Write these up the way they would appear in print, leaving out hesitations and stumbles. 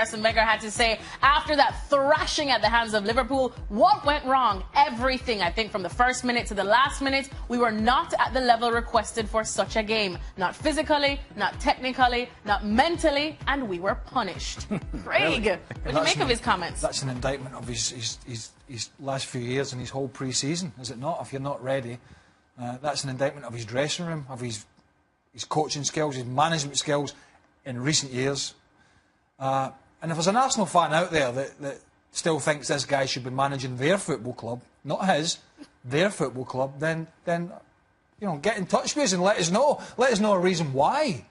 Arsene Wenger had to say after that thrashing at the hands of Liverpool. What went wrong? Everything. I think from the first minute to the last minute, we were not at the level requested for such a game. Not physically, not technically, not mentally, and we were punished. Craig, Really? What do you make of his comments? That's an indictment of his last few years and his whole pre-season, is it not? If you're not ready, that's an indictment of his dressing room, of his coaching skills, his management skills in recent years. And if there's an Arsenal fan out there that still thinks this guy should be managing their football club, not his, their football club, then you know, get in touch with us and let us know. Let us know a reason why.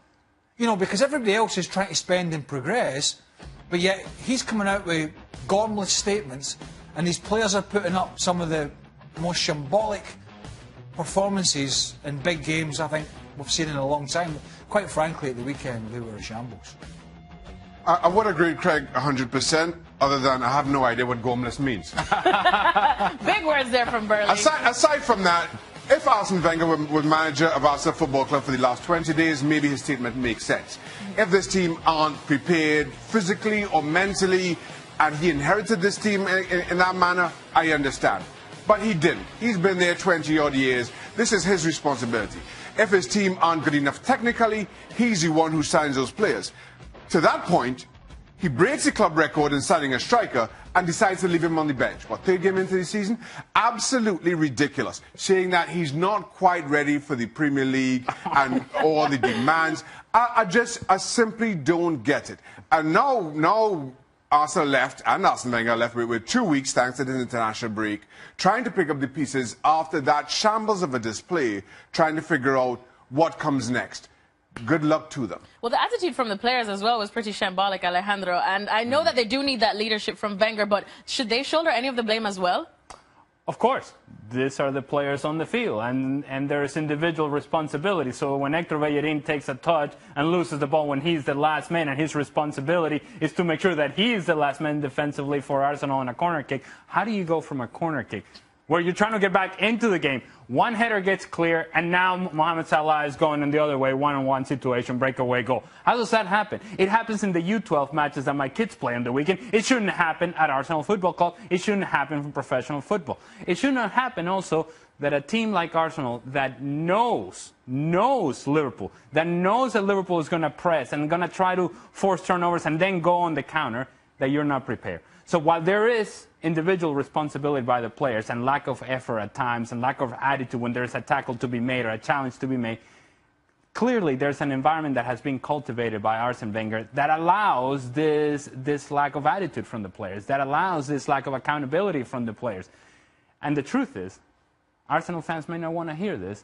You know, because everybody else is trying to spend and progress, but yet he's coming out with gormless statements, and these players are putting up some of the most shambolic performances in big games I think we've seen in a long time. Quite frankly, at the weekend, they were a shambles. I would agree with Craig 100%, other than I have no idea what gormless means. Big words there from Burley. Aside from that, if Arsene Wenger was manager of Arsenal Football Club for the last 20 days, maybe his statement makes sense. If this team aren't prepared physically or mentally, and he inherited this team in that manner, I understand. But he didn't. He's been there 20-odd years. This is his responsibility. If his team aren't good enough technically, he's the one who signs those players. To that point, he breaks the club record in signing a striker and decides to leave him on the bench. What, third game into the season? Absolutely ridiculous. Saying that he's not quite ready for the Premier League and all the demands. I simply don't get it. And now Arsenal left, and Arsene Wenger left with 2 weeks thanks to the international break, trying to pick up the pieces after that shambles of a display, trying to figure out what comes next. Good luck to them. Well, the attitude from the players as well was pretty shambolic, Alejandro. And I know that they do need that leadership from Wenger, but should they shoulder any of the blame as well? Of course. These are the players on the field, and there's individual responsibility. So when Hector Bellerin takes a touch and loses the ball when he's the last man, and his responsibility is to make sure that he is the last man defensively for Arsenal on a corner kick, how do you go from a corner kick where you're trying to get back into the game? One header gets clear, and now Mohamed Salah is going in the other way, one-on-one situation, breakaway goal. How does that happen? It happens in the U12 matches that my kids play on the weekend. It shouldn't happen at Arsenal Football Club. It shouldn't happen from professional football. It should not happen also that a team like Arsenal that knows Liverpool, that knows that Liverpool is going to press and going to try to force turnovers and then go on the counter, that you're not prepared. So while there is individual responsibility by the players and lack of effort at times and lack of attitude when there's a tackle to be made or a challenge to be made, clearly there's an environment that has been cultivated by Arsene Wenger that allows this lack of attitude from the players, that allows this lack of accountability from the players. And the truth is, Arsenal fans may not want to hear this,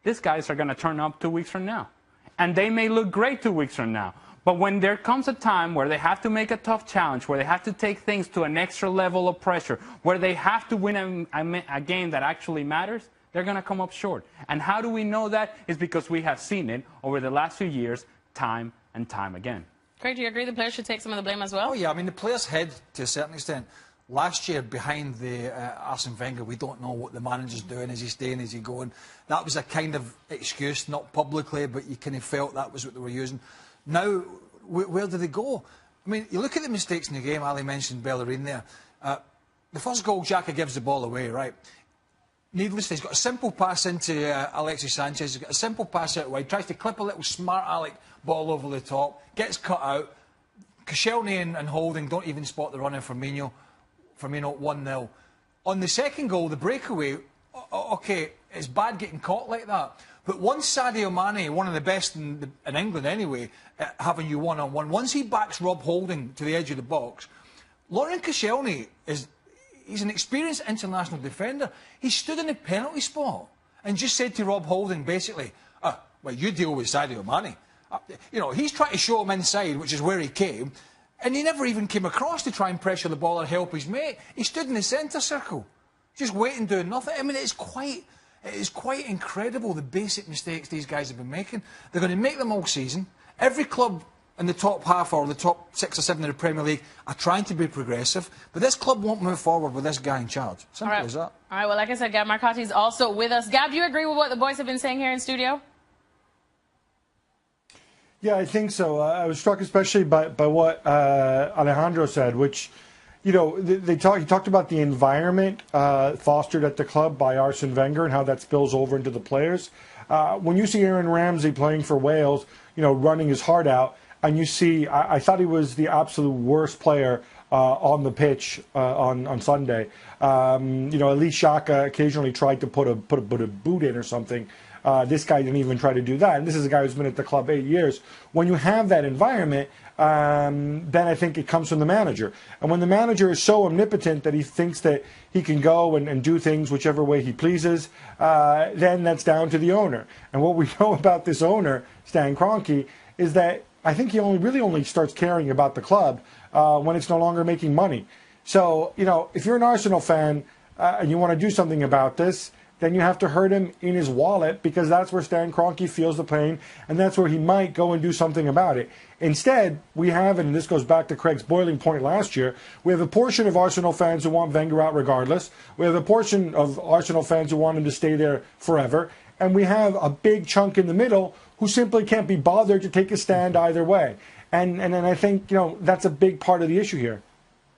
these guys are going to turn up 2 weeks from now. And they may look great 2 weeks from now. But when there comes a time where they have to make a tough challenge, where they have to take things to an extra level of pressure, where they have to win a game that actually matters, they're going to come up short. And how do we know that? It's because we have seen it over the last few years, time and time again. Craig, do you agree the players should take some of the blame as well? Oh, yeah. I mean, the players' head, to a certain extent. Last year, behind the Arsene Wenger, we don't know what the manager's doing. Is he staying? Is he going? That was a kind of excuse, not publicly, but you kind of felt that was what they were using. Now, where do they go? I mean, you look at the mistakes in the game. Ali mentioned Bellerin there. The first goal, Xhaka gives the ball away, right? Needlessly, he's got a simple pass into Alexis Sanchez. He's got a simple pass out wide. Tries to clip a little smart Alec ball over the top. Gets cut out. Koscielny and Holding don't even spot the run in Firmino. Firmino 1-0. On the second goal, the breakaway, okay, it's bad getting caught like that. But once Sadio Mane, one of the best in England anyway, having you one-on-one, once he backs Rob Holding to the edge of the box, Laurent Koscielny he's an experienced international defender. He stood in the penalty spot and just said to Rob Holding, basically, well, you deal with Sadio Mane. You know, he's trying to show him inside, which is where he came, and he never even came across to try and pressure the ball or help his mate. He stood in the centre circle, just waiting, doing nothing. I mean, it is quite incredible, the basic mistakes these guys have been making. They're going to make them all season. Every club in the top half or the top 6 or 7 of the Premier League are trying to be progressive, but this club won't move forward with this guy in charge. Simple as that. All right, well, like I said, Gab Marcotti is also with us. Gab, do you agree with what the boys have been saying here in studio? Yeah, I think so. I was struck especially by what Alejandro said, which, you know, he talked about the environment fostered at the club by Arsene Wenger and how that spills over into the players. When you see Aaron Ramsey playing for Wales, you know, running his heart out, and you see, I thought he was the absolute worst player on the pitch on Sunday. You know, Elise Xhaka occasionally tried to put a boot in or something. This guy didn't even try to do that. And this is a guy who's been at the club 8 years. When you have that environment, then I think it comes from the manager. And when the manager is so omnipotent that he thinks that he can go and do things whichever way he pleases, then that's down to the owner. And what we know about this owner, Stan Kroenke, is that I think he really only starts caring about the club when it's no longer making money. So, you know, if you're an Arsenal fan and you want to do something about this, then you have to hurt him in his wallet, because that's where Stan Kroenke feels the pain, and that's where he might go and do something about it. Instead, we have, and this goes back to Craig's boiling point last year, we have a portion of Arsenal fans who want Wenger out regardless. We have a portion of Arsenal fans who want him to stay there forever. And we have a big chunk in the middle who simply can't be bothered to take a stand either way. And I think, you know, that's a big part of the issue here.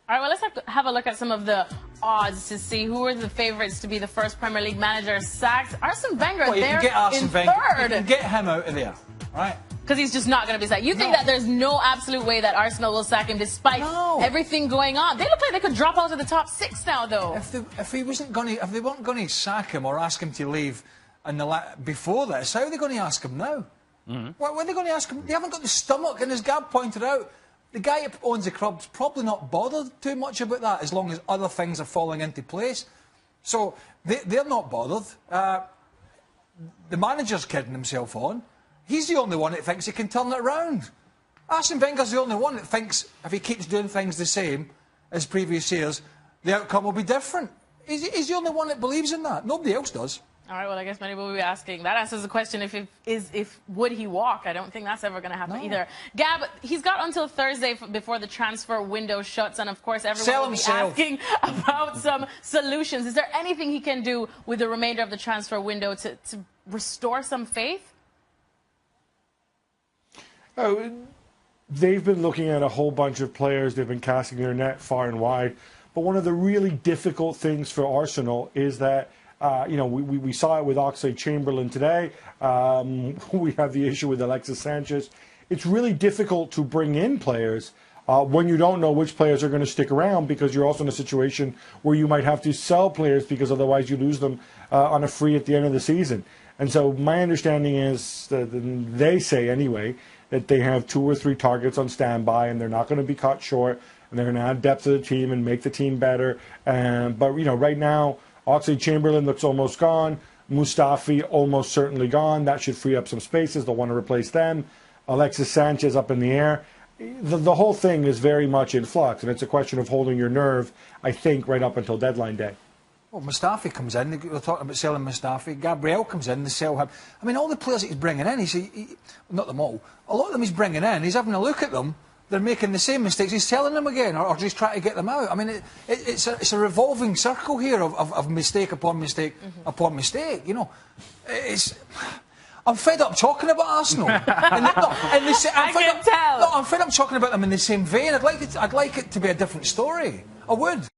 All right, well, let's have a look at some of the odds to see who are the favourites to be the first Premier League manager sacked. Arsene Wenger, well, there in third. You can get him out of there, right? Because he's just not going to be sacked. You think that there's no absolute way that Arsenal will sack him despite everything going on? They look like they could drop out of the top 6 now, though. If they weren't going to sack him or ask him to leave before this, how are they going to ask him now? What are they going to ask him? They haven't got the stomach, and as Gab pointed out, the guy who owns the club's probably not bothered too much about that as long as other things are falling into place. So they're not bothered. The manager's kidding himself on. He's the only one that thinks he can turn it around. Arsene Wenger's the only one that thinks if he keeps doing things the same as previous years, the outcome will be different. He's the only one that believes in that. Nobody else does. All right, well, I guess many will be asking. That answers the question, if would he walk? I don't think that's ever going to happen either. Gab, he's got until Thursday before the transfer window shuts, and of course everyone will be asking about some solutions. Is there anything he can do with the remainder of the transfer window to restore some faith? They've been looking at a whole bunch of players. They've been casting their net far and wide. But one of the really difficult things for Arsenal is that you know, we saw it with Oxlade-Chamberlain today. We have the issue with Alexis Sanchez. It's really difficult to bring in players when you don't know which players are going to stick around, because you're also in a situation where you might have to sell players because otherwise you lose them on a free at the end of the season. And so my understanding is that they say anyway that they have 2 or 3 targets on standby, and they're not going to be caught short, and they're going to add depth to the team and make the team better. But, you know, right now, Oxlade-Chamberlain looks almost gone. Mustafi almost certainly gone. That should free up some spaces. They'll want to replace them. Alexis Sanchez up in the air. The whole thing is very much in flux, and it's a question of holding your nerve, I think, right up until deadline day. Well, Mustafi comes in. We're talking about selling Mustafi. Gabriel comes in. They sell him. I mean, all the players that he's bringing in, not them all. A lot of them he's bringing in. He's having a look at them. They're making the same mistakes. He's selling them again, or just trying to get them out. I mean, it's a revolving circle here of mistake upon mistake upon mistake. You know, I'm fed up talking about Arsenal. I'm fed up talking about them in the same vein. I'd like it to be a different story. I would.